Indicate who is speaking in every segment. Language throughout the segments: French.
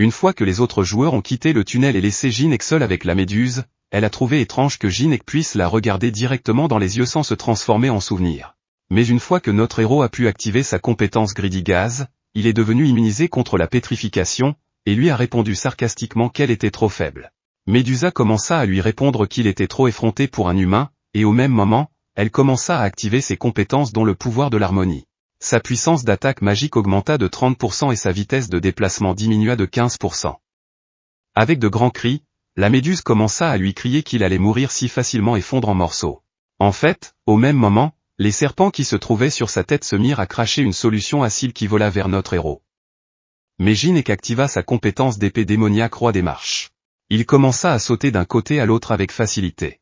Speaker 1: Une fois que les autres joueurs ont quitté le tunnel et laissé Jinek seul avec la méduse, elle a trouvé étrange que Jinek puisse la regarder directement dans les yeux sans se transformer en souvenir. Mais une fois que notre héros a pu activer sa compétence Greedy Gaz, il est devenu immunisé contre la pétrification, et lui a répondu sarcastiquement qu'elle était trop faible. Medusa commença à lui répondre qu'il était trop effronté pour un humain, et au même moment, elle commença à activer ses compétences dont le pouvoir de l'harmonie. Sa puissance d'attaque magique augmenta de 30% et sa vitesse de déplacement diminua de 15%. Avec de grands cris, la méduse commença à lui crier qu'il allait mourir si facilement et fondre en morceaux. En fait, au même moment, les serpents qui se trouvaient sur sa tête se mirent à cracher une solution acide qui vola vers notre héros. Mais Jinek activa sa compétence d'épée démoniaque roi des marches. Il commença à sauter d'un côté à l'autre avec facilité.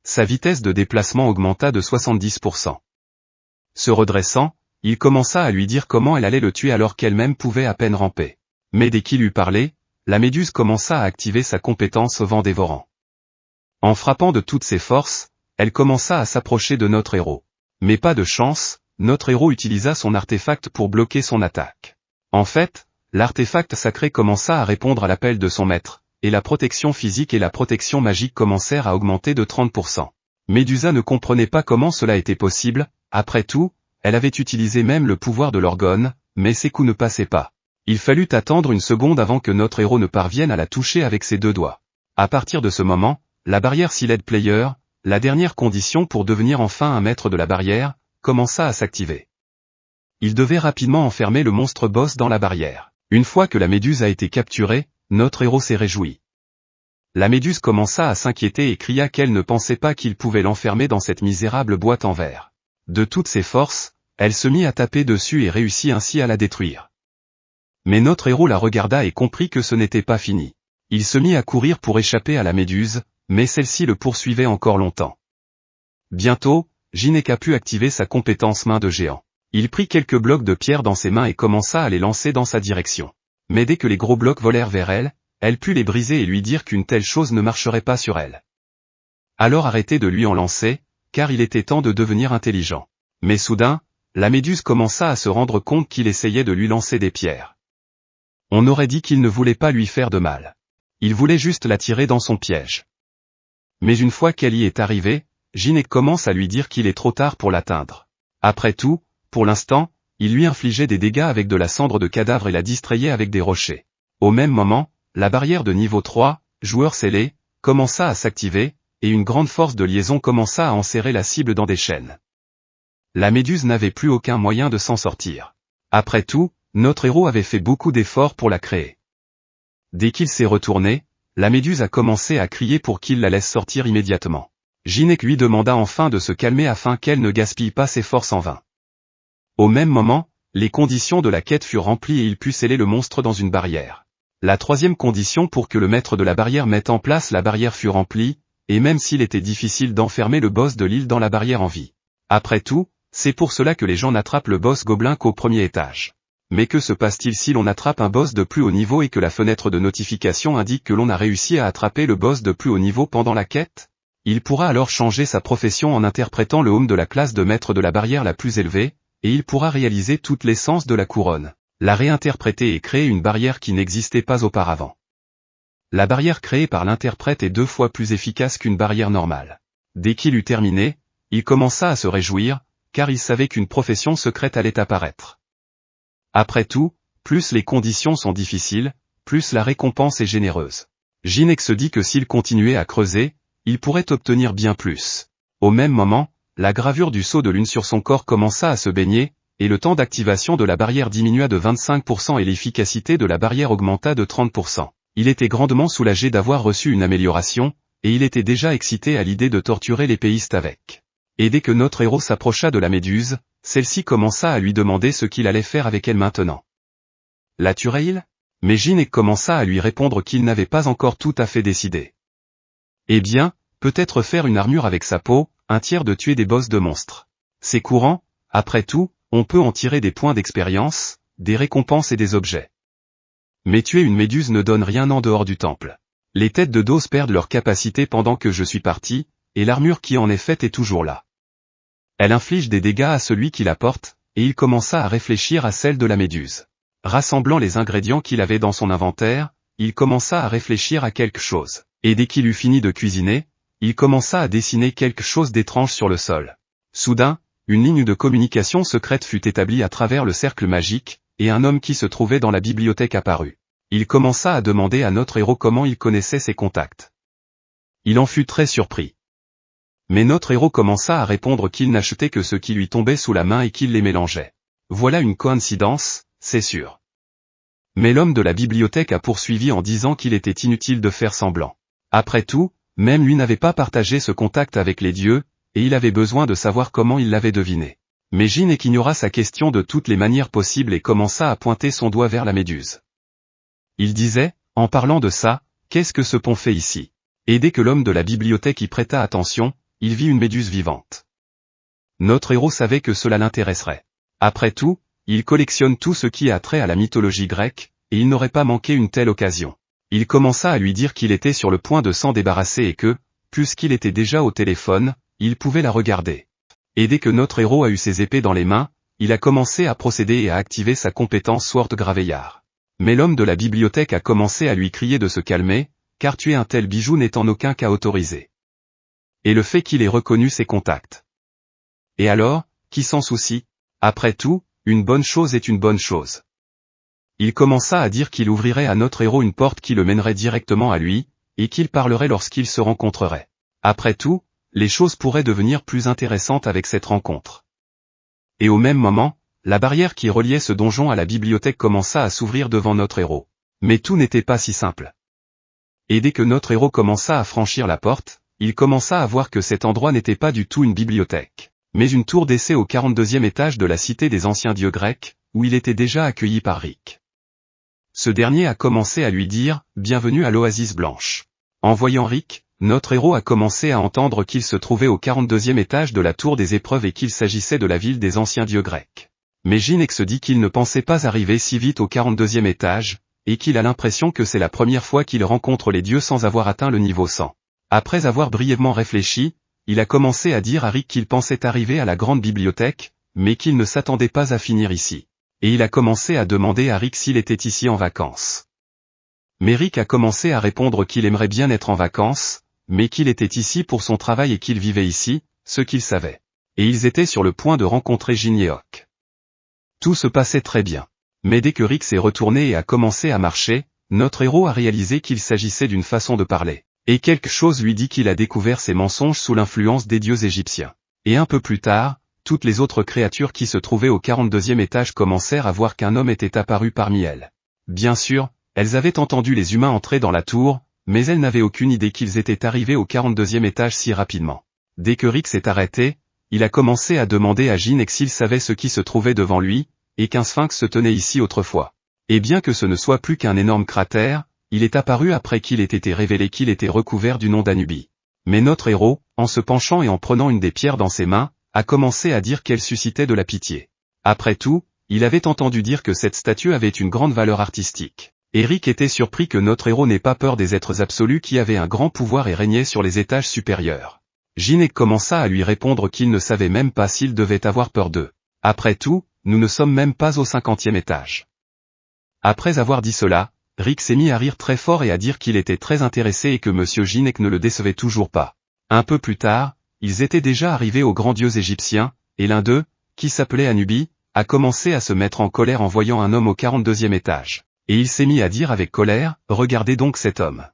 Speaker 1: Sa vitesse de déplacement augmenta de 70%. Se redressant, il commença à lui dire comment elle allait le tuer alors qu'elle-même pouvait à peine ramper. Mais dès qu'il eut parlé, la méduse commença à activer sa compétence vent dévorant. En frappant de toutes ses forces, elle commença à s'approcher de notre héros. Mais pas de chance, notre héros utilisa son artefact pour bloquer son attaque. En fait, l'artefact sacré commença à répondre à l'appel de son maître, et la protection physique et la protection magique commencèrent à augmenter de 30%. Medusa ne comprenait pas comment cela était possible, après tout, elle avait utilisé même le pouvoir de l'orgone, mais ses coups ne passaient pas. Il fallut attendre une seconde avant que notre héros ne parvienne à la toucher avec ses deux doigts. À partir de ce moment, la barrière Sealed Player, la dernière condition pour devenir enfin un maître de la barrière, commença à s'activer. Il devait rapidement enfermer le monstre boss dans la barrière. Une fois que la méduse a été capturée, notre héros s'est réjoui. La méduse commença à s'inquiéter et cria qu'elle ne pensait pas qu'il pouvait l'enfermer dans cette misérable boîte en verre. De toutes ses forces, elle se mit à taper dessus et réussit ainsi à la détruire. Mais notre héros la regarda et comprit que ce n'était pas fini. Il se mit à courir pour échapper à la méduse, mais celle-ci le poursuivait encore longtemps. Bientôt, Jinek a pu activer sa compétence main de géant. Il prit quelques blocs de pierre dans ses mains et commença à les lancer dans sa direction. Mais dès que les gros blocs volèrent vers elle, elle put les briser et lui dire qu'une telle chose ne marcherait pas sur elle. Alors arrêtez de lui en lancer, car il était temps de devenir intelligent. Mais soudain, la méduse commença à se rendre compte qu'il essayait de lui lancer des pierres. On aurait dit qu'il ne voulait pas lui faire de mal. Il voulait juste l'attirer dans son piège. Mais une fois qu'elle y est arrivée, Jinek commence à lui dire qu'il est trop tard pour l'atteindre. Après tout, pour l'instant, il lui infligeait des dégâts avec de la cendre de cadavre et la distrayait avec des rochers. Au même moment, la barrière de niveau 3, joueur scellé, commença à s'activer, et une grande force de liaison commença à enserrer la cible dans des chaînes. La méduse n'avait plus aucun moyen de s'en sortir. Après tout, notre héros avait fait beaucoup d'efforts pour la créer. Dès qu'il s'est retourné, la méduse a commencé à crier pour qu'il la laisse sortir immédiatement. Jinek lui demanda enfin de se calmer afin qu'elle ne gaspille pas ses forces en vain. Au même moment, les conditions de la quête furent remplies et il put sceller le monstre dans une barrière. La troisième condition pour que le maître de la barrière mette en place la barrière fut remplie, et même s'il était difficile d'enfermer le boss de l'île dans la barrière en vie. Après tout, c'est pour cela que les gens n'attrapent le boss gobelin qu'au premier étage. Mais que se passe-t-il si l'on attrape un boss de plus haut niveau et que la fenêtre de notification indique que l'on a réussi à attraper le boss de plus haut niveau pendant la quête? Il pourra alors changer sa profession en interprétant le home de la classe de maître de la barrière la plus élevée, et il pourra réaliser toute l'essence de la couronne, la réinterpréter et créer une barrière qui n'existait pas auparavant. La barrière créée par l'interprète est 2 fois plus efficace qu'une barrière normale. Dès qu'il eut terminé, il commença à se réjouir, car il savait qu'une profession secrète allait apparaître. Après tout, plus les conditions sont difficiles, plus la récompense est généreuse. Jinek se dit que s'il continuait à creuser, il pourrait obtenir bien plus. Au même moment, la gravure du sceau de lune sur son corps commença à se baigner, et le temps d'activation de la barrière diminua de 25% et l'efficacité de la barrière augmenta de 30%. Il était grandement soulagé d'avoir reçu une amélioration, et il était déjà excité à l'idée de torturer l'épéiste avec. Et dès que notre héros s'approcha de la méduse, celle-ci commença à lui demander ce qu'il allait faire avec elle maintenant. La tuerait-il? Mais Jinek commença à lui répondre qu'il n'avait pas encore tout à fait décidé. Eh bien, peut-être faire une armure avec sa peau, un tiers de tuer des boss de monstres. C'est courant, après tout, on peut en tirer des points d'expérience, des récompenses et des objets. Mais tuer une méduse ne donne rien en dehors du temple. Les têtes de dose perdent leur capacité pendant que je suis parti, et l'armure qui en est faite est toujours là. Elle inflige des dégâts à celui qui la porte, et il commença à réfléchir à celle de la méduse. Rassemblant les ingrédients qu'il avait dans son inventaire, il commença à réfléchir à quelque chose. Et dès qu'il eut fini de cuisiner, il commença à dessiner quelque chose d'étrange sur le sol. Soudain, une ligne de communication secrète fut établie à travers le cercle magique, et un homme qui se trouvait dans la bibliothèque apparut. Il commença à demander à notre héros comment il connaissait ses contacts. Il en fut très surpris. Mais notre héros commença à répondre qu'il n'achetait que ce qui lui tombait sous la main et qu'il les mélangeait. Voilà une coïncidence, c'est sûr. Mais l'homme de la bibliothèque a poursuivi en disant qu'il était inutile de faire semblant. Après tout, même lui n'avait pas partagé ce contact avec les dieux, et il avait besoin de savoir comment il l'avait deviné. Mais Gynec ignora sa question de toutes les manières possibles et commença à pointer son doigt vers la méduse. Il disait, en parlant de ça, qu'est-ce que ce pont fait ici? Et dès que l'homme de la bibliothèque y prêta attention, il vit une méduse vivante. Notre héros savait que cela l'intéresserait. Après tout, il collectionne tout ce qui a trait à la mythologie grecque, et il n'aurait pas manqué une telle occasion. Il commença à lui dire qu'il était sur le point de s'en débarrasser et que, puisqu'il était déjà au téléphone, il pouvait la regarder. Et dès que notre héros a eu ses épées dans les mains, il a commencé à procéder et à activer sa compétence Sword Graveillard. Mais l'homme de la bibliothèque a commencé à lui crier de se calmer, car tuer un tel bijou n'est en aucun cas autorisé. Et le fait qu'il ait reconnu ses contacts. Et alors, qui s'en soucie? Après tout, une bonne chose est une bonne chose. Il commença à dire qu'il ouvrirait à notre héros une porte qui le mènerait directement à lui, et qu'il parlerait lorsqu'ils se rencontreraient. Après tout, les choses pourraient devenir plus intéressantes avec cette rencontre. Et au même moment, la barrière qui reliait ce donjon à la bibliothèque commença à s'ouvrir devant notre héros. Mais tout n'était pas si simple. Et dès que notre héros commença à franchir la porte, il commença à voir que cet endroit n'était pas du tout une bibliothèque, mais une tour d'essai au 42e étage de la cité des anciens dieux grecs, où il était déjà accueilli par Rick. Ce dernier a commencé à lui dire « Bienvenue à l'Oasis Blanche ». En voyant Rick, notre héros a commencé à entendre qu'il se trouvait au 42e étage de la tour des épreuves et qu'il s'agissait de la ville des anciens dieux grecs. Mais Gynec se dit qu'il ne pensait pas arriver si vite au 42e étage, et qu'il a l'impression que c'est la première fois qu'il rencontre les dieux sans avoir atteint le niveau 100. Après avoir brièvement réfléchi, il a commencé à dire à Rick qu'il pensait arriver à la grande bibliothèque, mais qu'il ne s'attendait pas à finir ici. Et il a commencé à demander à Rick s'il était ici en vacances. Mais Rick a commencé à répondre qu'il aimerait bien être en vacances, mais qu'il était ici pour son travail et qu'il vivait ici, ce qu'il savait. Et ils étaient sur le point de rencontrer Gineok. Tout se passait très bien. Mais dès que Rick s'est retourné et a commencé à marcher, notre héros a réalisé qu'il s'agissait d'une façon de parler. Et quelque chose lui dit qu'il a découvert ses mensonges sous l'influence des dieux égyptiens. Et un peu plus tard, toutes les autres créatures qui se trouvaient au 42e étage commencèrent à voir qu'un homme était apparu parmi elles. Bien sûr, elles avaient entendu les humains entrer dans la tour, mais elles n'avaient aucune idée qu'ils étaient arrivés au 42e étage si rapidement. Dès que Rick s'est arrêté, il a commencé à demander à Gynec s'il savait ce qui se trouvait devant lui, et qu'un sphinx se tenait ici autrefois. Et bien que ce ne soit plus qu'un énorme cratère, il est apparu après qu'il ait été révélé qu'il était recouvert du nom d'Anubis. Mais notre héros, en se penchant et en prenant une des pierres dans ses mains, a commencé à dire qu'elle suscitait de la pitié. Après tout, il avait entendu dire que cette statue avait une grande valeur artistique. Et Rick était surpris que notre héros n'ait pas peur des êtres absolus qui avaient un grand pouvoir et régnaient sur les étages supérieurs. Gynec commença à lui répondre qu'il ne savait même pas s'il devait avoir peur d'eux. Après tout, nous ne sommes même pas au 50e étage. Après avoir dit cela, Rick s'est mis à rire très fort et à dire qu'il était très intéressé et que Monsieur Gynec ne le décevait toujours pas. Un peu plus tard, ils étaient déjà arrivés aux grands dieux égyptiens, et l'un d'eux, qui s'appelait Anubis, a commencé à se mettre en colère en voyant un homme au 42e étage. Et il s'est mis à dire avec colère, « Regardez donc cet homme. »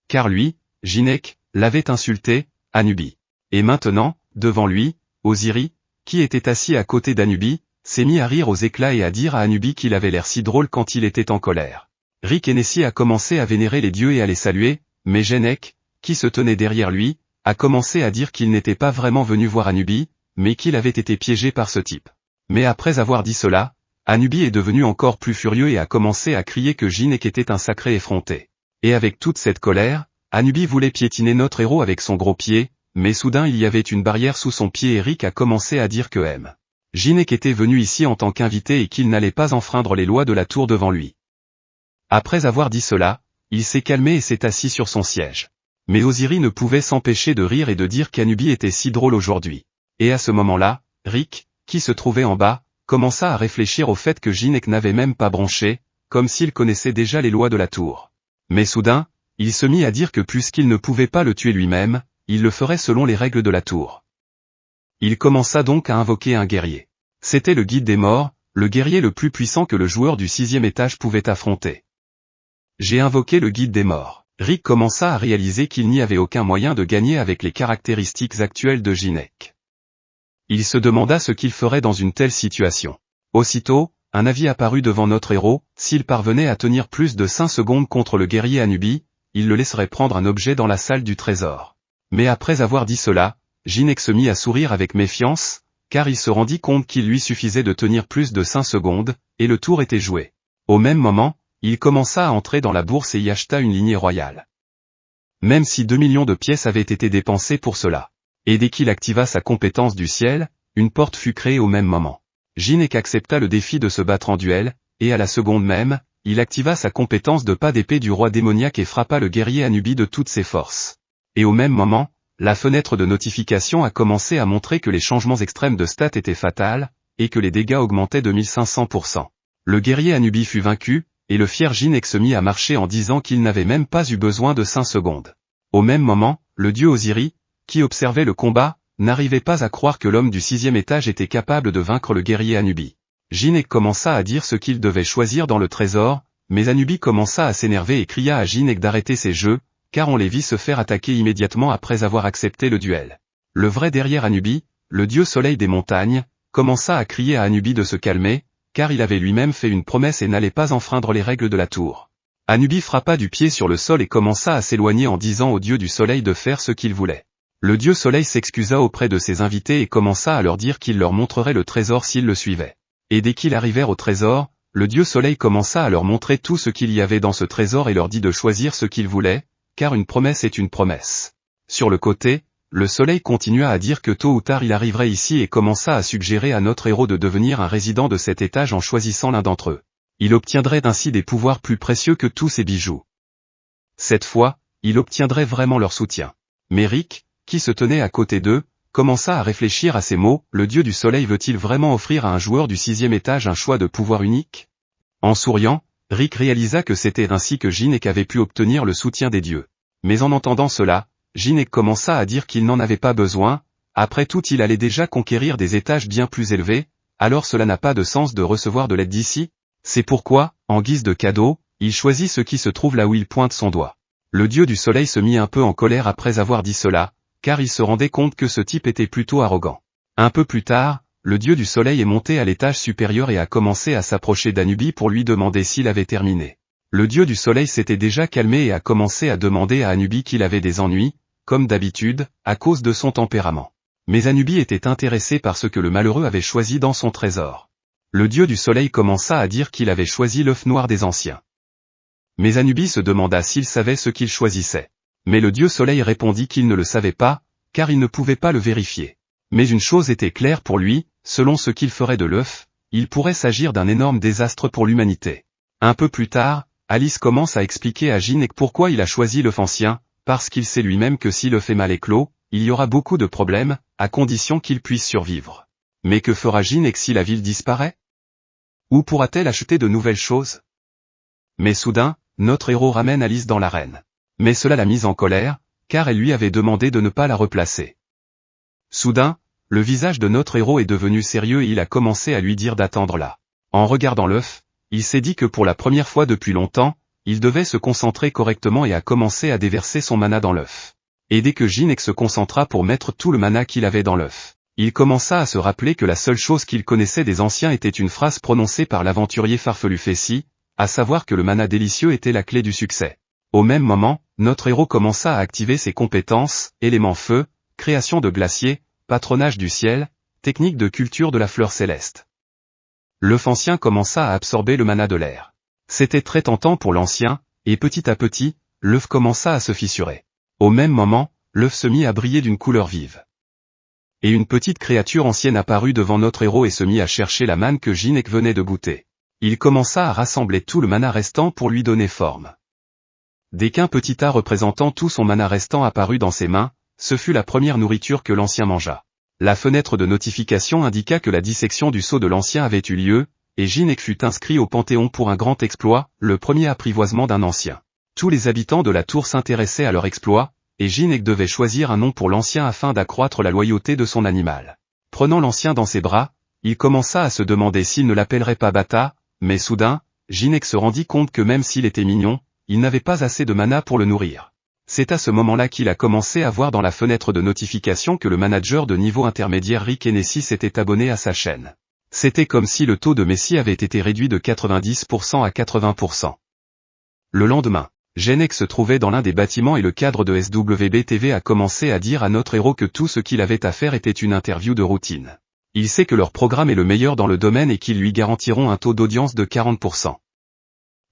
Speaker 1: Car lui, Gynec, l'avait insulté, Anubis. Et maintenant, devant lui, Osiris, qui était assis à côté d'Anubis, s'est mis à rire aux éclats et à dire à Anubis qu'il avait l'air si drôle quand il était en colère. Rick et Nessie a commencé à vénérer les dieux et à les saluer, mais Gynec, qui se tenait derrière lui, a commencé à dire qu'il n'était pas vraiment venu voir Anubis, mais qu'il avait été piégé par ce type. Mais après avoir dit cela, Anubis est devenu encore plus furieux et a commencé à crier que Gynec était un sacré effronté. Et avec toute cette colère, Anubis voulait piétiner notre héros avec son gros pied, mais soudain il y avait une barrière sous son pied et Rick a commencé à dire que Gynec était venu ici en tant qu'invité et qu'il n'allait pas enfreindre les lois de la tour devant lui. Après avoir dit cela, il s'est calmé et s'est assis sur son siège. Mais Osiris ne pouvait s'empêcher de rire et de dire qu'Anubis était si drôle aujourd'hui. Et à ce moment-là, Rick, qui se trouvait en bas, commença à réfléchir au fait que Ginec n'avait même pas bronché, comme s'il connaissait déjà les lois de la tour. Mais soudain, il se mit à dire que puisqu'il ne pouvait pas le tuer lui-même, il le ferait selon les règles de la tour. Il commença donc à invoquer un guerrier. C'était le guide des morts, le guerrier le plus puissant que le joueur du 6e étage pouvait affronter. J'ai invoqué le guide des morts. Rick commença à réaliser qu'il n'y avait aucun moyen de gagner avec les caractéristiques actuelles de Ginec. Il se demanda ce qu'il ferait dans une telle situation. Aussitôt, un avis apparut devant notre héros, s'il parvenait à tenir plus de 5 secondes contre le guerrier Anubi, il le laisserait prendre un objet dans la salle du trésor. Mais après avoir dit cela, Ginec se mit à sourire avec méfiance, car il se rendit compte qu'il lui suffisait de tenir plus de 5 secondes, et le tour était joué. Au même moment, il commença à entrer dans la bourse et y acheta une lignée royale. Même si 2 millions de pièces avaient été dépensées pour cela. Et dès qu'il activa sa compétence du ciel, une porte fut créée au même moment. Ginec accepta le défi de se battre en duel, et à la seconde même, il activa sa compétence de pas d'épée du roi démoniaque et frappa le guerrier Anubi de toutes ses forces. Et au même moment, la fenêtre de notification a commencé à montrer que les changements extrêmes de stats étaient fatals, et que les dégâts augmentaient de 1500%. Le guerrier Anubi fut vaincu, et le fier Ginec se mit à marcher en disant qu'il n'avait même pas eu besoin de 5 secondes. Au même moment, le dieu Osiris, qui observait le combat, n'arrivait pas à croire que l'homme du 6e étage était capable de vaincre le guerrier Anubi. Ginec commença à dire ce qu'il devait choisir dans le trésor, mais Anubi commença à s'énerver et cria à Ginec d'arrêter ses jeux, car on les vit se faire attaquer immédiatement après avoir accepté le duel. Le vrai derrière Anubi, le dieu soleil des montagnes, commença à crier à Anubi de se calmer, car il avait lui-même fait une promesse et n'allait pas enfreindre les règles de la tour. Anubi frappa du pied sur le sol et commença à s'éloigner en disant au dieu du soleil de faire ce qu'il voulait. Le dieu soleil s'excusa auprès de ses invités et commença à leur dire qu'il leur montrerait le trésor s'ils le suivaient. Et dès qu'ils arrivèrent au trésor, le dieu soleil commença à leur montrer tout ce qu'il y avait dans ce trésor et leur dit de choisir ce qu'ils voulaient, car une promesse est une promesse. Sur le côté, le soleil continua à dire que tôt ou tard il arriverait ici et commença à suggérer à notre héros de devenir un résident de cet étage en choisissant l'un d'entre eux. Il obtiendrait ainsi des pouvoirs plus précieux que tous ses bijoux. Cette fois, il obtiendrait vraiment leur soutien. Mais Rick, qui se tenait à côté d'eux, commença à réfléchir à ces mots, le dieu du soleil veut-il vraiment offrir à un joueur du 6e étage un choix de pouvoir unique? En souriant, Rick réalisa que c'était ainsi que Ginec avait pu obtenir le soutien des dieux. Mais en entendant cela, Ginec commença à dire qu'il n'en avait pas besoin, après tout il allait déjà conquérir des étages bien plus élevés, alors cela n'a pas de sens de recevoir de l'aide d'ici. C'est pourquoi, en guise de cadeau, il choisit ce qui se trouve là où il pointe son doigt. Le dieu du soleil se mit un peu en colère après avoir dit cela, car il se rendait compte que ce type était plutôt arrogant. Un peu plus tard, le dieu du soleil est monté à l'étage supérieur et a commencé à s'approcher d'Anubi pour lui demander s'il avait terminé. Le dieu du soleil s'était déjà calmé et a commencé à demander à Anubi qu'il avait des ennuis, comme d'habitude, à cause de son tempérament. Mais Anubi était intéressé par ce que le malheureux avait choisi dans son trésor. Le dieu du soleil commença à dire qu'il avait choisi l'œuf noir des anciens. Mais Anubi se demanda s'il savait ce qu'il choisissait. Mais le dieu soleil répondit qu'il ne le savait pas, car il ne pouvait pas le vérifier. Mais une chose était claire pour lui, selon ce qu'il ferait de l'œuf, il pourrait s'agir d'un énorme désastre pour l'humanité. Un peu plus tard, Alice commence à expliquer à Ginec pourquoi il a choisi l'œuf ancien, parce qu'il sait lui-même que si l'œuf est mal éclos, il y aura beaucoup de problèmes, à condition qu'il puisse survivre. Mais que fera Ginec si la ville disparaît? Où pourra-t-elle acheter de nouvelles choses? Mais soudain, notre héros ramène Alice dans l'arène. Mais cela l'a mise en colère, car elle lui avait demandé de ne pas la replacer. Soudain, le visage de notre héros est devenu sérieux et il a commencé à lui dire d'attendre là. En regardant l'œuf, il s'est dit que pour la première fois depuis longtemps, il devait se concentrer correctement et a commencé à déverser son mana dans l'œuf. Et dès que Ginec se concentra pour mettre tout le mana qu'il avait dans l'œuf, il commença à se rappeler que la seule chose qu'il connaissait des anciens était une phrase prononcée par l'aventurier farfelu Fessi, à savoir que le mana délicieux était la clé du succès. Au même moment, notre héros commença à activer ses compétences, élément feu, création de glacier, patronage du ciel, technique de culture de la fleur céleste. L'œuf ancien commença à absorber le mana de l'air. C'était très tentant pour l'ancien, et petit à petit, l'œuf commença à se fissurer. Au même moment, l'œuf se mit à briller d'une couleur vive. Et une petite créature ancienne apparut devant notre héros et se mit à chercher la manne que Ginec venait de goûter. Il commença à rassembler tout le mana restant pour lui donner forme. Dès qu'un petit tas représentant tout son mana restant apparut dans ses mains, ce fut la première nourriture que l'ancien mangea. La fenêtre de notification indiqua que la dissection du sceau de l'ancien avait eu lieu, et Ginec fut inscrit au Panthéon pour un grand exploit, le premier apprivoisement d'un ancien. Tous les habitants de la tour s'intéressaient à leur exploit, et Ginec devait choisir un nom pour l'ancien afin d'accroître la loyauté de son animal. Prenant l'ancien dans ses bras, il commença à se demander s'il ne l'appellerait pas Bata, mais soudain, Ginec se rendit compte que même s'il était mignon, il n'avait pas assez de mana pour le nourrir. C'est à ce moment-là qu'il a commencé à voir dans la fenêtre de notification que le manager de niveau intermédiaire Rick Hennessy s'était abonné à sa chaîne. C'était comme si le taux de Messi avait été réduit de 90% à 80%. Le lendemain, Ginec se trouvait dans l'un des bâtiments et le cadre de SWB TV a commencé à dire à notre héros que tout ce qu'il avait à faire était une interview de routine. Il sait que leur programme est le meilleur dans le domaine et qu'ils lui garantiront un taux d'audience de 40%.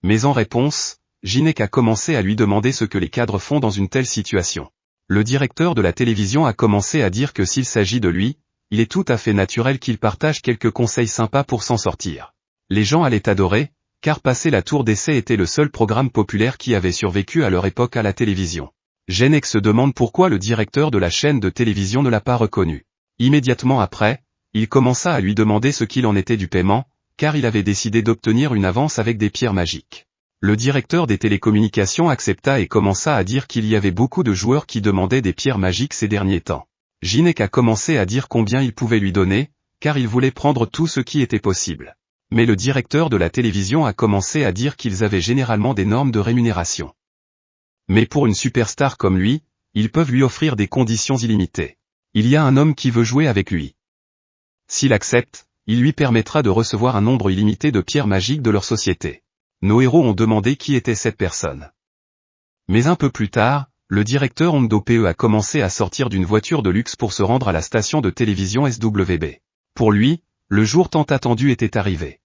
Speaker 1: Mais en réponse, Ginec a commencé à lui demander ce que les cadres font dans une telle situation. Le directeur de la télévision a commencé à dire que s'il s'agit de lui, il est tout à fait naturel qu'il partage quelques conseils sympas pour s'en sortir. Les gens allaient adorer, car passer la tour d'essai était le seul programme populaire qui avait survécu à leur époque à la télévision. Ginec se demande pourquoi le directeur de la chaîne de télévision ne l'a pas reconnu. Immédiatement après, il commença à lui demander ce qu'il en était du paiement, car il avait décidé d'obtenir une avance avec des pierres magiques. Le directeur des télécommunications accepta et commença à dire qu'il y avait beaucoup de joueurs qui demandaient des pierres magiques ces derniers temps. Ginec a commencé à dire combien il pouvait lui donner, car il voulait prendre tout ce qui était possible. Mais le directeur de la télévision a commencé à dire qu'ils avaient généralement des normes de rémunération. Mais pour une superstar comme lui, ils peuvent lui offrir des conditions illimitées. Il y a un homme qui veut jouer avec lui. S'il accepte, il lui permettra de recevoir un nombre illimité de pierres magiques de leur société. Nos héros ont demandé qui était cette personne. Mais un peu plus tard, le directeur Hondo PE a commencé à sortir d'une voiture de luxe pour se rendre à la station de télévision SWB. Pour lui, le jour tant attendu était arrivé.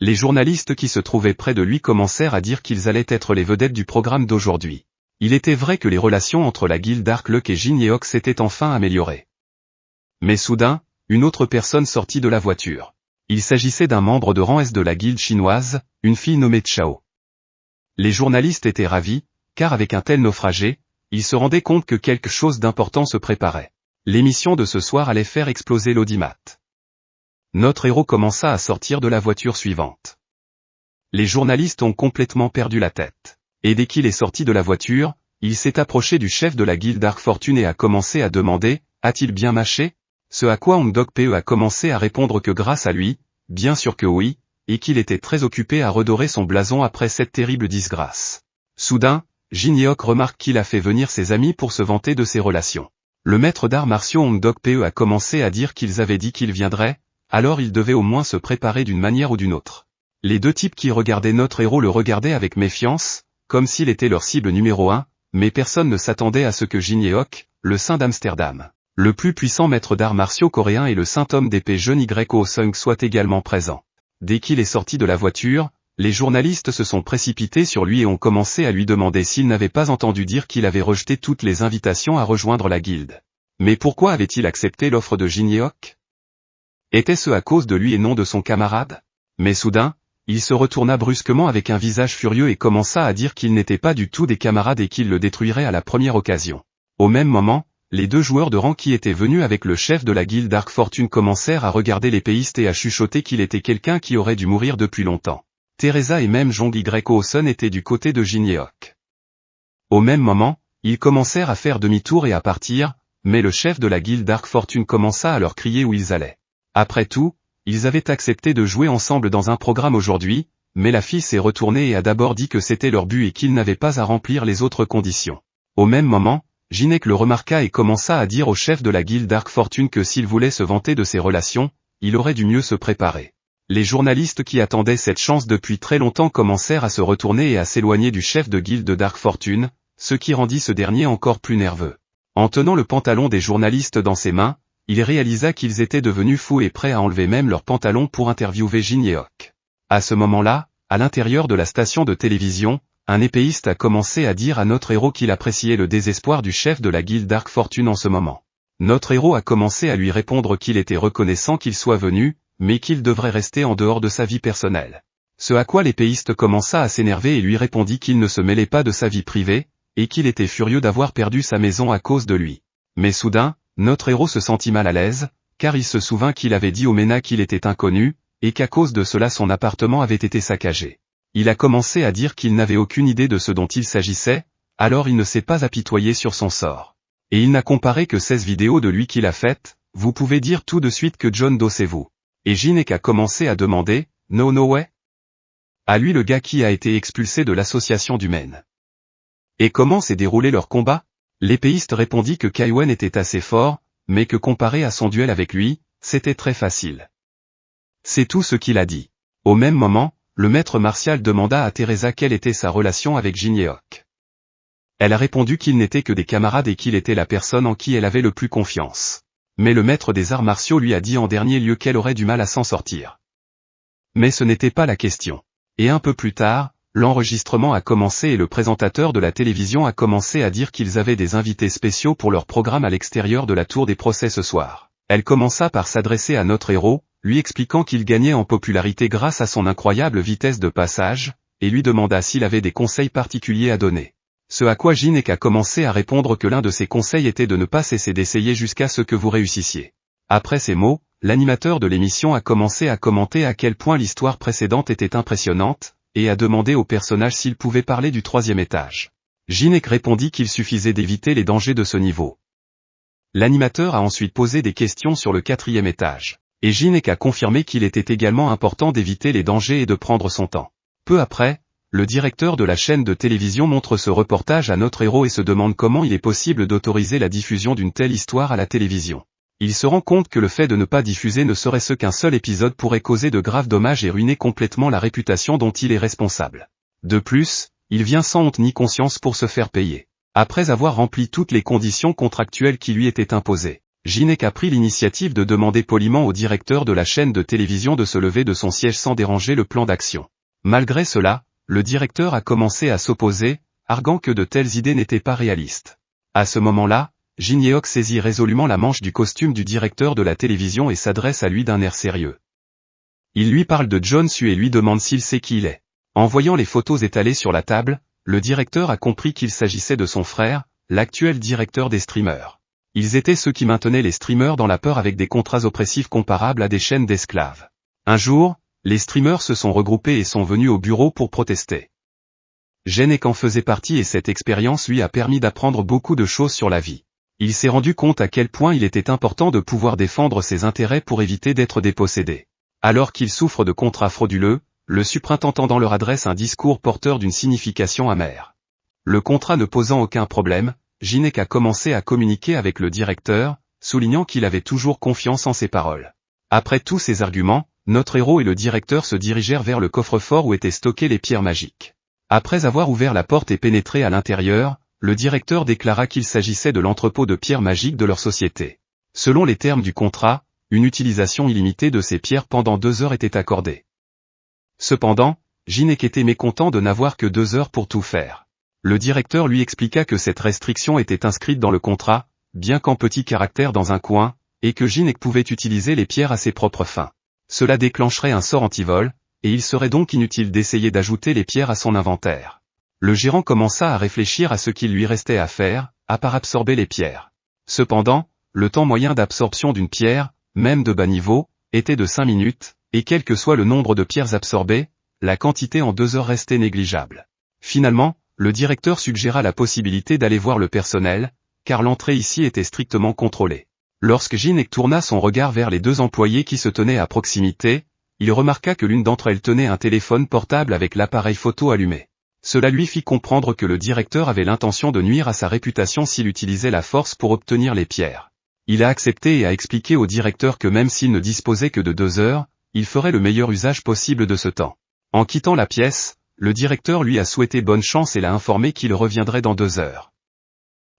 Speaker 1: Les journalistes qui se trouvaient près de lui commencèrent à dire qu'ils allaient être les vedettes du programme d'aujourd'hui. Il était vrai que les relations entre la guilde Dark Luck et Ginyeok s'étaient enfin améliorées. Mais soudain, une autre personne sortit de la voiture. Il s'agissait d'un membre de rang S de la guilde chinoise, une fille nommée Chao. Les journalistes étaient ravis, car avec un tel naufragé, ils se rendaient compte que quelque chose d'important se préparait. L'émission de ce soir allait faire exploser l'audimat. Notre héros commença à sortir de la voiture suivante. Les journalistes ont complètement perdu la tête. Et dès qu'il est sorti de la voiture, il s'est approché du chef de la guilde Dark Fortune et a commencé à demander « A-t-il bien mâché ?» Ce à quoi Hongdog PE a commencé à répondre que grâce à lui, bien sûr que oui, et qu'il était très occupé à redorer son blason après cette terrible disgrâce. Soudain, Ginyeok remarque qu'il a fait venir ses amis pour se vanter de ses relations. Le maître d'arts martiaux Hongdog PE a commencé à dire qu'ils avaient dit qu'ils viendraient, alors il devait au moins se préparer d'une manière ou d'une autre. Les deux types qui regardaient notre héros le regardaient avec méfiance, comme s'il était leur cible numéro 1, mais personne ne s'attendait à ce que Ginyeok, le saint d'Amsterdam, le plus puissant maître d'arts martiaux coréen et le saint homme d'épée jeune Yo Sung soit également présent. Dès qu'il est sorti de la voiture, les journalistes se sont précipités sur lui et ont commencé à lui demander s'il n'avait pas entendu dire qu'il avait rejeté toutes les invitations à rejoindre la guilde. Mais pourquoi avait-il accepté l'offre de Ginyeok? Était-ce à cause de lui et non de son camarade? Mais soudain, il se retourna brusquement avec un visage furieux et commença à dire qu'ils n'étaient pas du tout des camarades et qu'il le détruirait à la première occasion. Au même moment, les deux joueurs de rang qui étaient venus avec le chef de la guilde Dark Fortune commencèrent à regarder l'épéiste et à chuchoter qu'il était quelqu'un qui aurait dû mourir depuis longtemps. Teresa et même Jong Yo Sun étaient du côté de Ginyeok. Au même moment, ils commencèrent à faire demi-tour et à partir, mais le chef de la guilde Dark Fortune commença à leur crier où ils allaient. Après tout, ils avaient accepté de jouer ensemble dans un programme aujourd'hui, mais la fille s'est retournée et a d'abord dit que c'était leur but et qu'ils n'avaient pas à remplir les autres conditions. Au même moment, Ginyeok le remarqua et commença à dire au chef de la guilde Dark Fortune que s'il voulait se vanter de ses relations, il aurait dû mieux se préparer. Les journalistes qui attendaient cette chance depuis très longtemps commencèrent à se retourner et à s'éloigner du chef de guilde de Dark Fortune, ce qui rendit ce dernier encore plus nerveux. En tenant le pantalon des journalistes dans ses mains, il réalisa qu'ils étaient devenus fous et prêts à enlever même leurs pantalons pour interviewer Ginyeok. À ce moment-là, à l'intérieur de la station de télévision, un épéiste a commencé à dire à notre héros qu'il appréciait le désespoir du chef de la guilde Dark Fortune en ce moment. Notre héros a commencé à lui répondre qu'il était reconnaissant qu'il soit venu, mais qu'il devrait rester en dehors de sa vie personnelle. Ce à quoi l'épéiste commença à s'énerver et lui répondit qu'il ne se mêlait pas de sa vie privée, et qu'il était furieux d'avoir perdu sa maison à cause de lui. Mais soudain, notre héros se sentit mal à l'aise, car il se souvint qu'il avait dit au MENA qu'il était inconnu, et qu'à cause de cela son appartement avait été saccagé. Il a commencé à dire qu'il n'avait aucune idée de ce dont il s'agissait, alors il ne s'est pas apitoyé sur son sort. Et il n'a comparé que 16 vidéos de lui qu'il a faites, vous pouvez dire tout de suite que John Doe c'est vous. Et Jinek a commencé à demander, no way? À lui le gars qui a été expulsé de l'association du Maine. Et comment s'est déroulé leur combat? L'épéiste répondit que Kaiwen était assez fort, mais que comparé à son duel avec lui, c'était très facile. C'est tout ce qu'il a dit. Au même moment, le maître martial demanda à Teresa quelle était sa relation avec Jinyeok. Elle a répondu qu'ils n'étaient que des camarades et qu'il était la personne en qui elle avait le plus confiance. Mais le maître des arts martiaux lui a dit en dernier lieu qu'elle aurait du mal à s'en sortir. Mais ce n'était pas la question. Et un peu plus tard, l'enregistrement a commencé et le présentateur de la télévision a commencé à dire qu'ils avaient des invités spéciaux pour leur programme à l'extérieur de la tour des procès ce soir. Elle commença par s'adresser à notre héros, lui expliquant qu'il gagnait en popularité grâce à son incroyable vitesse de passage, et lui demanda s'il avait des conseils particuliers à donner. Ce à quoi Jinek a commencé à répondre que l'un de ses conseils était de ne pas cesser d'essayer jusqu'à ce que vous réussissiez. Après ces mots, l'animateur de l'émission a commencé à commenter à quel point l'histoire précédente était impressionnante, et a demandé au personnage s'il pouvait parler du 3e étage. Jinek répondit qu'il suffisait d'éviter les dangers de ce niveau. L'animateur a ensuite posé des questions sur le 4e étage, et Jinek a confirmé qu'il était également important d'éviter les dangers et de prendre son temps. Peu après, le directeur de la chaîne de télévision montre ce reportage à notre héros et se demande comment il est possible d'autoriser la diffusion d'une telle histoire à la télévision. Il se rend compte que le fait de ne pas diffuser ne serait-ce qu'un seul épisode pourrait causer de graves dommages et ruiner complètement la réputation dont il est responsable. De plus, il vient sans honte ni conscience pour se faire payer. Après avoir rempli toutes les conditions contractuelles qui lui étaient imposées, Jinek a pris l'initiative de demander poliment au directeur de la chaîne de télévision de se lever de son siège sans déranger le plan d'action. Malgré cela, le directeur a commencé à s'opposer, arguant que de telles idées n'étaient pas réalistes. À ce moment-là, Jinyeok saisit résolument la manche du costume du directeur de la télévision et s'adresse à lui d'un air sérieux. Il lui parle de John Su et lui demande s'il sait qui il est. En voyant les photos étalées sur la table, le directeur a compris qu'il s'agissait de son frère, l'actuel directeur des streamers. Ils étaient ceux qui maintenaient les streamers dans la peur avec des contrats oppressifs comparables à des chaînes d'esclaves. Un jour, les streamers se sont regroupés et sont venus au bureau pour protester. Jinek en faisait partie et cette expérience lui a permis d'apprendre beaucoup de choses sur la vie. Il s'est rendu compte à quel point il était important de pouvoir défendre ses intérêts pour éviter d'être dépossédé. Alors qu'il souffre de contrats frauduleux, le suprintendant leur adresse un discours porteur d'une signification amère. Le contrat ne posant aucun problème, Jinek a commencé à communiquer avec le directeur, soulignant qu'il avait toujours confiance en ses paroles. Après tous ces arguments, notre héros et le directeur se dirigèrent vers le coffre-fort où étaient stockées les pierres magiques. Après avoir ouvert la porte et pénétré à l'intérieur, le directeur déclara qu'il s'agissait de l'entrepôt de pierres magiques de leur société. Selon les termes du contrat, une utilisation illimitée de ces pierres pendant 2 heures était accordée. Cependant, Jinek était mécontent de n'avoir que 2 heures pour tout faire. Le directeur lui expliqua que cette restriction était inscrite dans le contrat, bien qu'en petit caractère dans un coin, et que Jinek pouvait utiliser les pierres à ses propres fins. Cela déclencherait un sort anti-vol, et il serait donc inutile d'essayer d'ajouter les pierres à son inventaire. Le gérant commença à réfléchir à ce qu'il lui restait à faire, à part absorber les pierres. Cependant, le temps moyen d'absorption d'une pierre, même de bas niveau, était de 5 minutes, et quel que soit le nombre de pierres absorbées, la quantité en 2 heures restait négligeable. Finalement, le directeur suggéra la possibilité d'aller voir le personnel, car l'entrée ici était strictement contrôlée. Lorsque Jinek tourna son regard vers les 2 employés qui se tenaient à proximité, il remarqua que l'une d'entre elles tenait un téléphone portable avec l'appareil photo allumé. Cela lui fit comprendre que le directeur avait l'intention de nuire à sa réputation s'il utilisait la force pour obtenir les pierres. Il a accepté et a expliqué au directeur que même s'il ne disposait que de 2 heures, il ferait le meilleur usage possible de ce temps. En quittant la pièce, le directeur lui a souhaité bonne chance et l'a informé qu'il reviendrait dans 2 heures.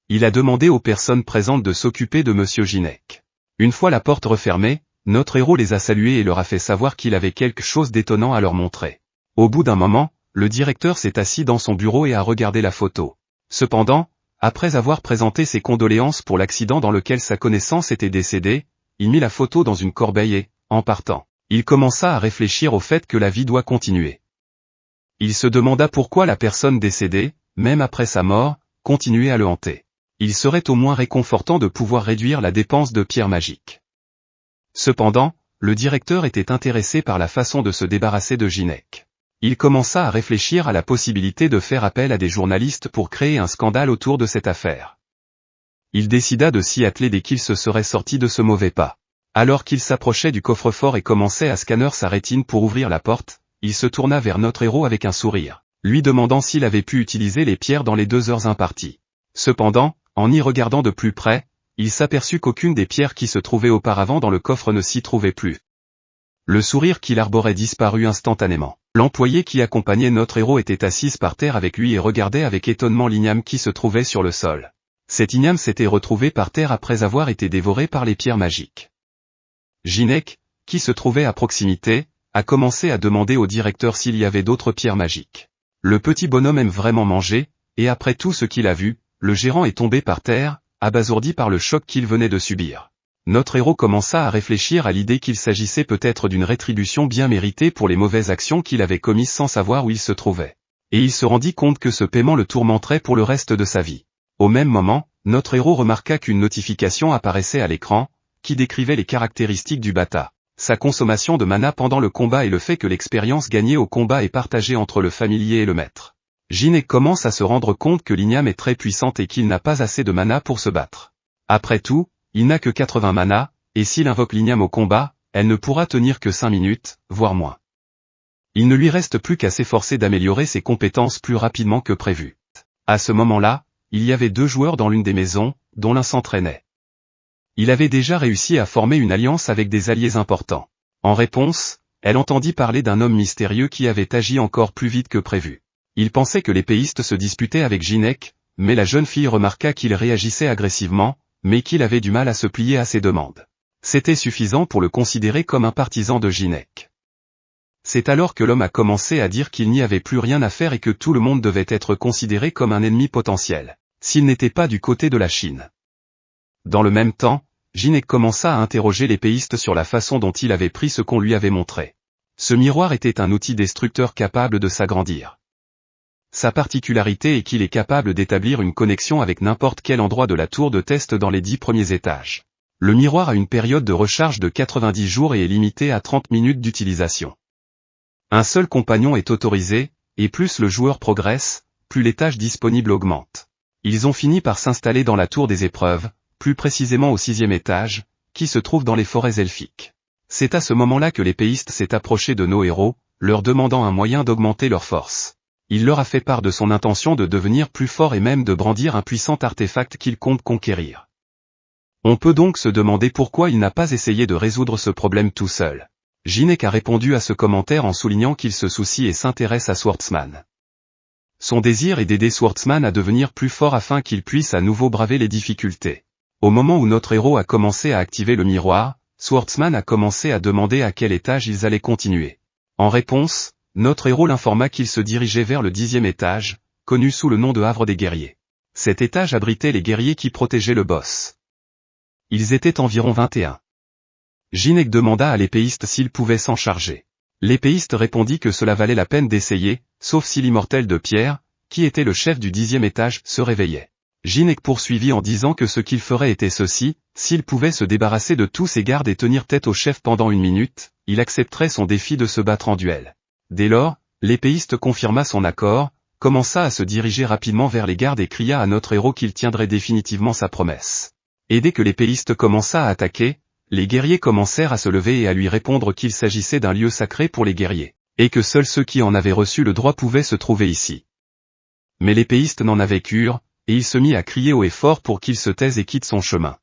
Speaker 1: Il a demandé aux personnes présentes de s'occuper de Monsieur Jinek. Une fois la porte refermée, notre héros les a salués et leur a fait savoir qu'il avait quelque chose d'étonnant à leur montrer. Au bout d'un moment, le directeur s'est assis dans son bureau et a regardé la photo. Cependant, après avoir présenté ses condoléances pour l'accident dans lequel sa connaissance était décédée, il mit la photo dans une corbeille et, en partant, il commença à réfléchir au fait que la vie doit continuer. Il se demanda pourquoi la personne décédée, même après sa mort, continuait à le hanter. Il serait au moins réconfortant de pouvoir réduire la dépense de pierres magiques. Cependant, le directeur était intéressé par la façon de se débarrasser de Ginec. Il commença à réfléchir à la possibilité de faire appel à des journalistes pour créer un scandale autour de cette affaire. Il décida de s'y atteler dès qu'il se serait sorti de ce mauvais pas. Alors qu'il s'approchait du coffre-fort et commençait à scanner sa rétine pour ouvrir la porte, il se tourna vers notre héros avec un sourire, lui demandant s'il avait pu utiliser les pierres dans les 2 heures imparties. Cependant, en y regardant de plus près, il s'aperçut qu'aucune des pierres qui se trouvaient auparavant dans le coffre ne s'y trouvait plus. Le sourire qu'il arborait disparut instantanément. L'employé qui accompagnait notre héros était assise par terre avec lui et regardait avec étonnement l'igname qui se trouvait sur le sol. Cet igname s'était retrouvé par terre après avoir été dévoré par les pierres magiques. Ginec, qui se trouvait à proximité, a commencé à demander au directeur s'il y avait d'autres pierres magiques. Le petit bonhomme aime vraiment manger, et après tout ce qu'il a vu, le gérant est tombé par terre, abasourdi par le choc qu'il venait de subir. Notre héros commença à réfléchir à l'idée qu'il s'agissait peut-être d'une rétribution bien méritée pour les mauvaises actions qu'il avait commises sans savoir où il se trouvait. Et il se rendit compte que ce paiement le tourmenterait pour le reste de sa vie. Au même moment, notre héros remarqua qu'une notification apparaissait à l'écran, qui décrivait les caractéristiques du bata, sa consommation de mana pendant le combat et le fait que l'expérience gagnée au combat est partagée entre le familier et le maître. Ginec commence à se rendre compte que l'igname est très puissante et qu'il n'a pas assez de mana pour se battre. Après tout, il n'a que 80 mana, et s'il invoque l'igname au combat, elle ne pourra tenir que 5 minutes, voire moins. Il ne lui reste plus qu'à s'efforcer d'améliorer ses compétences plus rapidement que prévu. À ce moment-là, il y avait 2 joueurs dans l'une des maisons, dont l'un s'entraînait. Il avait déjà réussi à former une alliance avec des alliés importants. En réponse, elle entendit parler d'un homme mystérieux qui avait agi encore plus vite que prévu. Il pensait que l'épéiste se disputait avec Ginec, mais la jeune fille remarqua qu'il réagissait agressivement, mais qu'il avait du mal à se plier à ses demandes. C'était suffisant pour le considérer comme un partisan de Ginec. C'est alors que l'homme a commencé à dire qu'il n'y avait plus rien à faire et que tout le monde devait être considéré comme un ennemi potentiel, s'il n'était pas du côté de la Chine. Dans le même temps, Ginec commença à interroger l'épéiste sur la façon dont il avait pris ce qu'on lui avait montré. Ce miroir était un outil destructeur capable de s'agrandir. Sa particularité est qu'il est capable d'établir une connexion avec n'importe quel endroit de la tour de test dans les 10 premiers étages. Le miroir a une période de recharge de 90 jours et est limité à 30 minutes d'utilisation. Un seul compagnon est autorisé, et plus le joueur progresse, plus les tâches disponibles augmentent. Ils ont fini par s'installer dans la tour des épreuves, plus précisément au 6e étage, qui se trouve dans les forêts elfiques. C'est à ce moment-là que l'épéiste s'est approché de nos héros, leur demandant un moyen d'augmenter leur force. Il leur a fait part de son intention de devenir plus fort et même de brandir un puissant artefact qu'il compte conquérir. On peut donc se demander pourquoi il n'a pas essayé de résoudre ce problème tout seul. Ginec a répondu à ce commentaire en soulignant qu'il se soucie et s'intéresse à Swordsman. Son désir est d'aider Swordsman à devenir plus fort afin qu'il puisse à nouveau braver les difficultés. Au moment où notre héros a commencé à activer le miroir, Swordsman a commencé à demander à quel étage ils allaient continuer. En réponse, notre héros l'informa qu'il se dirigeait vers le 10e étage, connu sous le nom de Havre des Guerriers. Cet étage abritait les guerriers qui protégeaient le boss. Ils étaient environ 21. Ginec demanda à l'épéiste s'il pouvait s'en charger. L'épéiste répondit que cela valait la peine d'essayer, sauf si l'immortel de pierre, qui était le chef du 10e étage, se réveillait. Ginec poursuivit en disant que ce qu'il ferait était ceci, s'il pouvait se débarrasser de tous ses gardes et tenir tête au chef pendant 1 minute, il accepterait son défi de se battre en duel. Dès lors, l'épéiste confirma son accord, commença à se diriger rapidement vers les gardes et cria à notre héros qu'il tiendrait définitivement sa promesse. Et dès que l'épéiste commença à attaquer, les guerriers commencèrent à se lever et à lui répondre qu'il s'agissait d'un lieu sacré pour les guerriers, et que seuls ceux qui en avaient reçu le droit pouvaient se trouver ici. Mais l'épéiste n'en avait cure, et il se mit à crier haut et fort pour qu'il se taise et quitte son chemin.